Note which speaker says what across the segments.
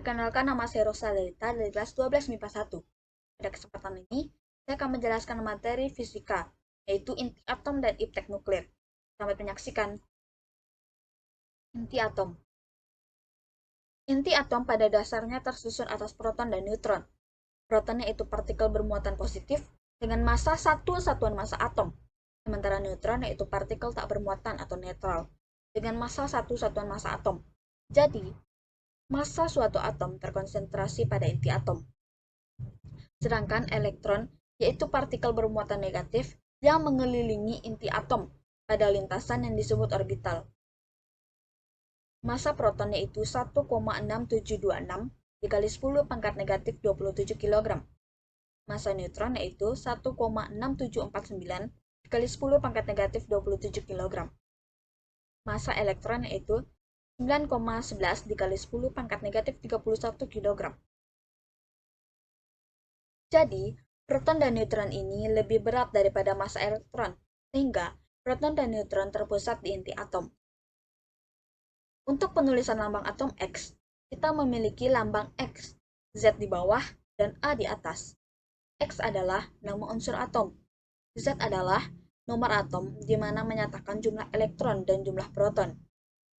Speaker 1: Perkenalkan, nama saya Rosalita dari kelas 12 MIPA 1. Pada kesempatan ini, saya akan menjelaskan materi fisika, yaitu inti atom dan iptek nuklir. Selamat menyaksikan. Inti atom. Inti atom pada dasarnya tersusun atas proton dan neutron. Proton yaitu partikel bermuatan positif dengan massa 1 satuan massa atom. Sementara neutron yaitu partikel tak bermuatan atau netral dengan massa 1 satuan massa atom. Jadi, massa suatu atom terkonsentrasi pada inti atom. Sedangkan elektron yaitu partikel bermuatan negatif yang mengelilingi inti atom pada lintasan yang disebut orbital. Massa proton yaitu 1,6726 dikali 10 pangkat negatif 27 kg. Massa neutron yaitu 1,6749 dikali 10 pangkat negatif 27 kg. Massa elektron yaitu 9,11 dikali 10 pangkat negatif 31 kg. Jadi, proton dan neutron ini lebih berat daripada massa elektron, sehingga proton dan neutron terpusat di inti atom. Untuk penulisan lambang atom X, kita memiliki lambang X, Z di bawah, dan A di atas. X adalah nama unsur atom. Z adalah nomor atom di mana menyatakan jumlah elektron dan jumlah proton.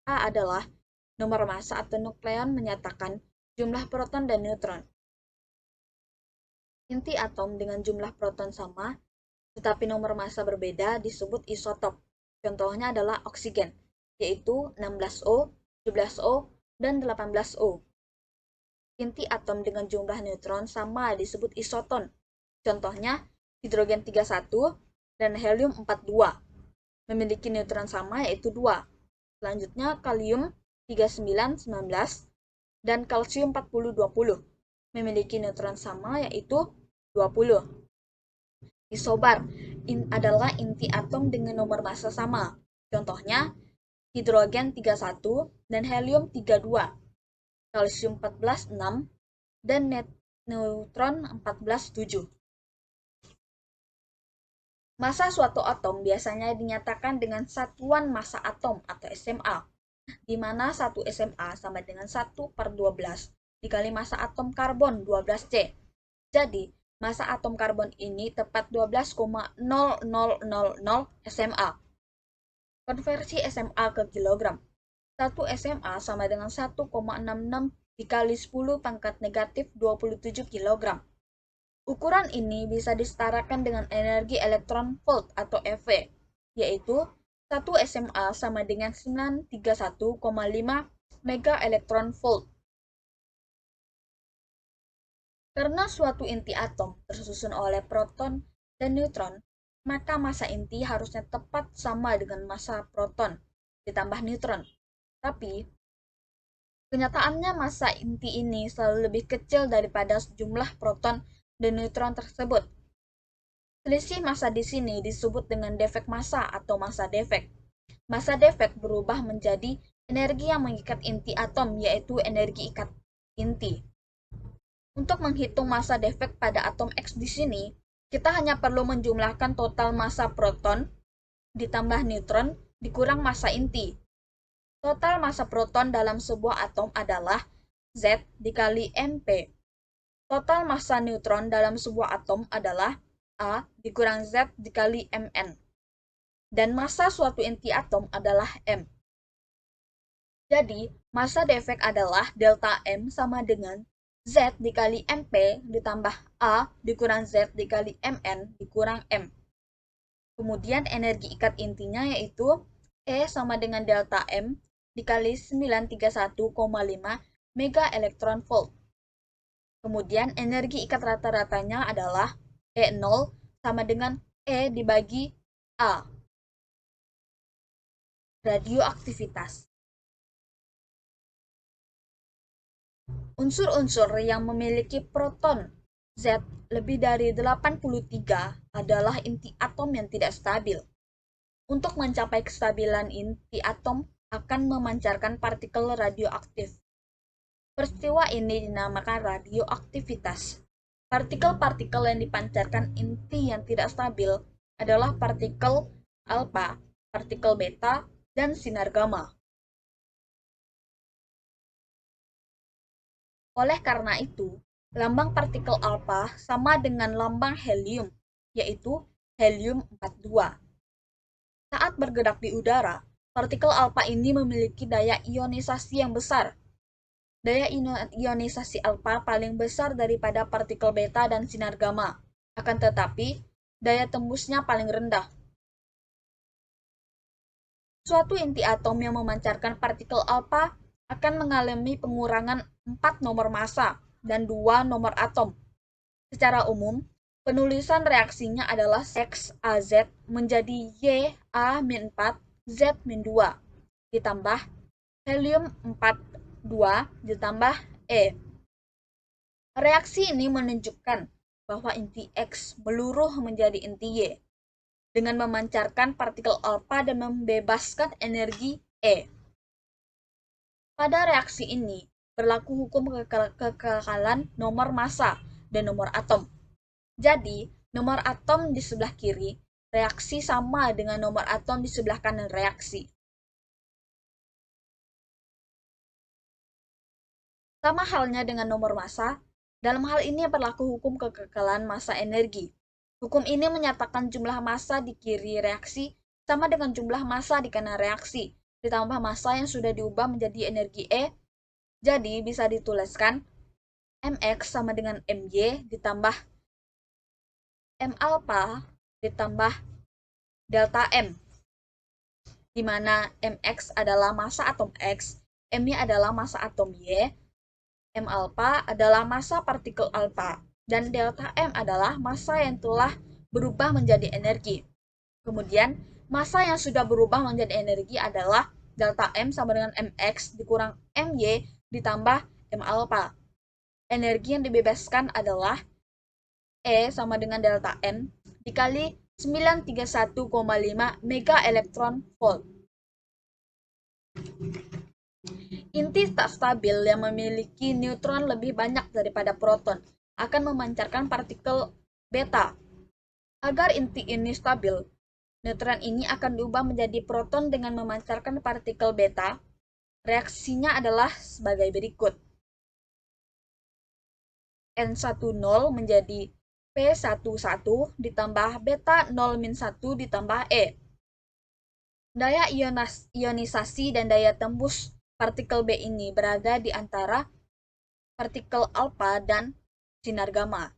Speaker 1: A adalah nomor massa atau nukleon menyatakan jumlah proton dan neutron. Inti atom dengan jumlah proton sama, tetapi nomor massa berbeda disebut isotop. Contohnya adalah oksigen, yaitu 16O, 17O, dan 18O. Inti atom dengan jumlah neutron sama disebut isoton. Contohnya hidrogen 31 dan helium 42. Memiliki neutron sama yaitu 2. Selanjutnya kalium 3919 dan kalsium 4020. Memiliki neutron sama yaitu 20. Isobar adalah inti atom dengan nomor massa sama. Contohnya hidrogen 31 dan helium 32. Kalsium 14,6 dan neutron 14,7. Massa suatu atom biasanya dinyatakan dengan satuan massa atom atau SMA, di mana 1 SMA sama dengan 1/12 dikali massa atom karbon 12C. Jadi, massa atom karbon ini tepat 12,0000 SMA. Konversi SMA ke kilogram. 1 SMA sama dengan 1,66 dikali 10 pangkat negatif 27 kg. Ukuran ini bisa disetarakan dengan energi elektron volt atau EV, yaitu 1 SMA sama dengan 931,5 mega elektron volt. Karena suatu inti atom tersusun oleh proton dan neutron, maka massa inti harusnya tepat sama dengan massa proton ditambah neutron. Tapi, kenyataannya massa inti ini selalu lebih kecil daripada jumlah proton dan neutron tersebut. Selisih massa di sini disebut dengan defek massa atau massa defek. Massa defek berubah menjadi energi yang mengikat inti atom, yaitu energi ikat inti. Untuk menghitung massa defek pada atom X di sini, kita hanya perlu menjumlahkan total massa proton ditambah neutron dikurang massa inti. Total massa proton dalam sebuah atom adalah Z dikali MP. Total massa neutron dalam sebuah atom adalah A dikurang Z dikali Mn. Dan massa suatu inti atom adalah M. Jadi, massa defek adalah delta M sama dengan Z dikali MP ditambah A dikurang Z dikali Mn dikurang M. Kemudian energi ikat intinya yaitu E sama dengan delta M dikali 931,5 mega elektron volt. Kemudian energi ikat rata-ratanya adalah E0 sama dengan E dibagi A. Radioaktivitas. Unsur-unsur yang memiliki proton Z lebih dari 83 adalah inti atom yang tidak stabil. Untuk mencapai kestabilan inti atom akan memancarkan partikel radioaktif. Peristiwa ini dinamakan radioaktivitas. Partikel-partikel yang dipancarkan inti yang tidak stabil adalah partikel alfa, partikel beta, dan sinar gamma. Oleh karena itu, lambang partikel alfa sama dengan lambang helium, yaitu helium 42. Saat bergerak di udara, partikel alfa ini memiliki daya ionisasi yang besar. Daya ionisasi alfa paling besar daripada partikel beta dan sinar gamma. Akan tetapi, daya tembusnya paling rendah. Suatu inti atom yang memancarkan partikel alfa akan mengalami pengurangan 4 nomor massa dan 2 nomor atom. Secara umum, penulisan reaksinya adalah XAZ menjadi Ya-4 Z-2 ditambah helium 42 ditambah E. Reaksi ini menunjukkan bahwa inti X meluruh menjadi inti Y dengan memancarkan partikel alfa dan membebaskan energi E. Pada reaksi ini, berlaku hukum kekekalan nomor massa dan nomor atom. Jadi, nomor atom di sebelah kiri reaksi sama dengan nomor atom di sebelah kanan reaksi. Sama halnya dengan nomor massa, dalam hal ini berlaku hukum kekekalan massa energi. Hukum ini menyatakan jumlah massa di kiri reaksi sama dengan jumlah massa di kanan reaksi, ditambah massa yang sudah diubah menjadi energi E. Jadi bisa dituliskan Mx sama dengan My ditambah M alpha ditambah delta M, di mana Mx adalah massa atom X, My adalah massa atom Y, M alpha adalah massa partikel alfa, dan delta M adalah massa yang telah berubah menjadi energi. Kemudian, massa yang sudah berubah menjadi energi adalah delta M sama dengan Mx dikurang My ditambah M alpha. Energi yang dibebaskan adalah E sama dengan delta M dikali 931,5 mega elektron volt. Inti tak stabil yang memiliki neutron lebih banyak daripada proton akan memancarkan partikel beta. Agar inti ini stabil, neutron ini akan diubah menjadi proton dengan memancarkan partikel beta. Reaksinya adalah sebagai berikut. N10 menjadi P11 ditambah beta 0-1 ditambah E. Daya ionisasi dan daya tembus partikel B ini berada di antara partikel alfa dan sinar gamma.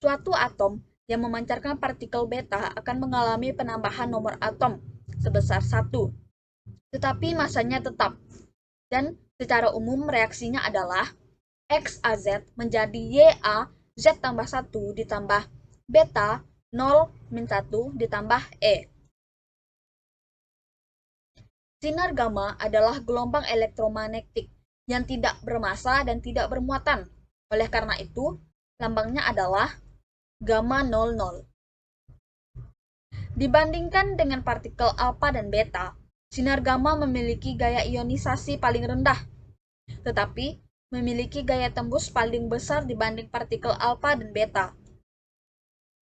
Speaker 1: Suatu atom yang memancarkan partikel beta akan mengalami penambahan nomor atom sebesar 1, tetapi masanya tetap. Dan secara umum reaksinya adalah XAZ menjadi Ya Z tambah 1 ditambah beta 0-1 ditambah E. Sinar gamma adalah gelombang elektromagnetik yang tidak bermassa dan tidak bermuatan. Oleh karena itu, lambangnya adalah gamma 00. Dibandingkan dengan partikel alfa dan beta, sinar gamma memiliki gaya ionisasi paling rendah, tetapi memiliki gaya tembus paling besar dibanding partikel alfa dan beta.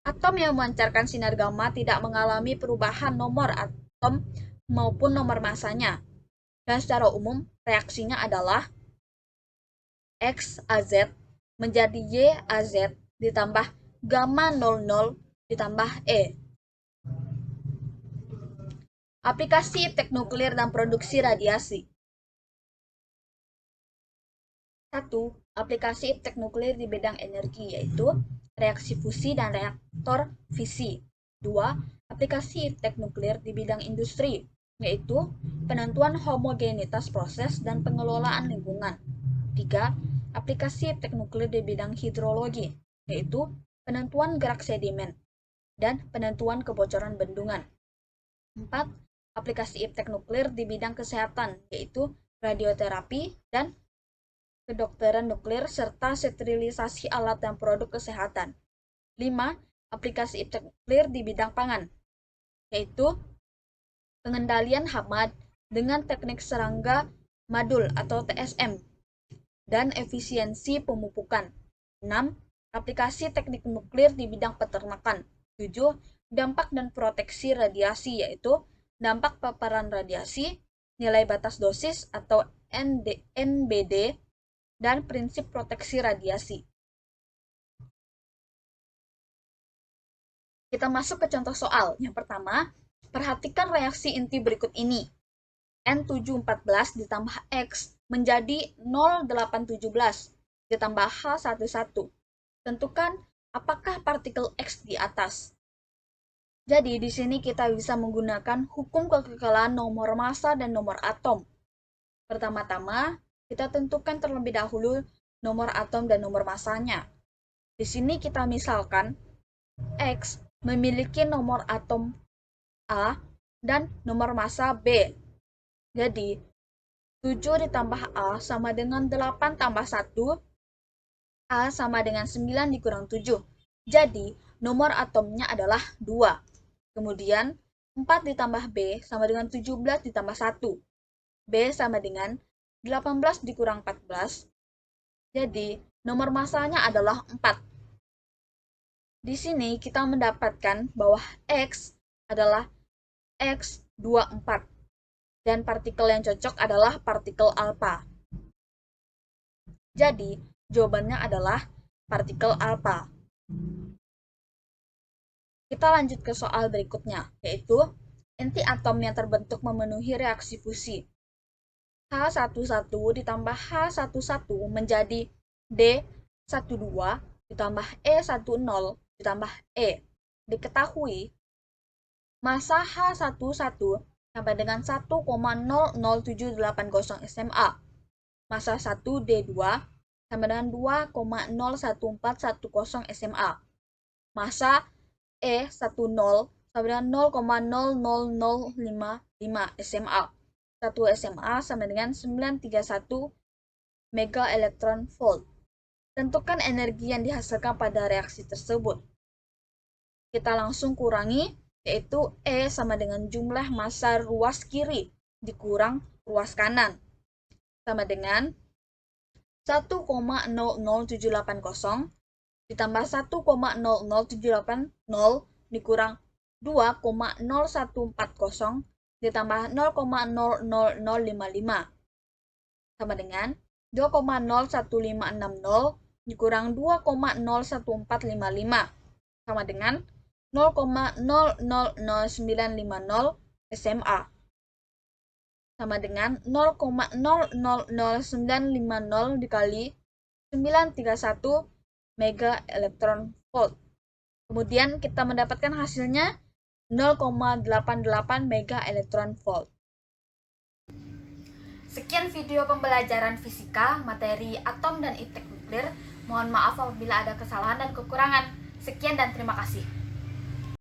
Speaker 1: Atom yang memancarkan sinar gamma tidak mengalami perubahan nomor atom maupun nomor massanya. Dan secara umum, reaksinya adalah XAZ menjadi YAZ ditambah gamma 00 ditambah E. Aplikasi iptek nuklir dan produksi radiasi. 1. Aplikasi iptek nuklir di bidang energi, yaitu reaksi fusi dan reaktor fisi. 2. Aplikasi iptek nuklir di bidang industri, yaitu penentuan homogenitas proses dan pengelolaan lingkungan. 3. Aplikasi iptek nuklir di bidang hidrologi, yaitu penentuan gerak sedimen dan penentuan kebocoran bendungan. 4. Aplikasi iptek nuklir di bidang kesehatan, yaitu radioterapi dan kedokteran nuklir serta sterilisasi alat dan produk kesehatan. 5. Aplikasi iptek nuklir di bidang pangan, yaitu pengendalian hama dengan teknik serangga madul atau TSM dan efisiensi pemupukan. 6. Aplikasi teknik nuklir di bidang peternakan. 7. Dampak dan proteksi radiasi, yaitu dampak paparan radiasi, nilai batas dosis atau NBD, dan prinsip proteksi radiasi. Kita masuk ke contoh soal. Yang pertama, perhatikan reaksi inti berikut ini. N714 ditambah X menjadi 0817 ditambah H11. Tentukan apakah partikel X di atas. Jadi di sini kita bisa menggunakan hukum kekekalan nomor massa dan nomor atom. Pertama-tama, kita tentukan terlebih dahulu nomor atom dan nomor massanya. Di sini kita misalkan X memiliki nomor atom A dan nomor massa B. Jadi, 7 ditambah A sama dengan 8 tambah 1, A sama dengan 9 dikurang 7. Jadi, nomor atomnya adalah 2. Kemudian, 4 ditambah B sama dengan 17 ditambah 1. B sama dengan 18 dikurang 14. Jadi, nomor massanya adalah 4. Di sini kita mendapatkan bahwa X adalah X24 dan partikel yang cocok adalah partikel alfa. Jadi, jawabannya adalah partikel alfa. Kita lanjut ke soal berikutnya, yaitu inti atom yang terbentuk memenuhi reaksi fusi. H11 ditambah H11 menjadi D12 ditambah E10 ditambah E. Diketahui massa H11 sampai dengan 1,00780 SMA. Massa 1D2 sama dengan 2,01410 SMA. Massa E10 sama dengan 0,00055 SMA. 1 SMA sama dengan 931 mega elektron volt. Tentukan energi yang dihasilkan pada reaksi tersebut. Kita langsung kurangi, yaitu E sama dengan jumlah massa ruas kiri dikurang ruas kanan. Sama dengan 1,00780 ditambah 1,00780 dikurang 2,0140 ditambah 0,00055 sama dengan 2,01560 dikurang 2,01455 sama dengan 0,000950 SMA sama dengan 0,000950 dikali 931 mega elektron volt. Kemudian kita mendapatkan hasilnya 0,88 mega elektron volt. Sekian video pembelajaran fisika, materi atom dan iptek nuklir. Mohon maaf apabila ada kesalahan dan kekurangan. Sekian dan terima kasih.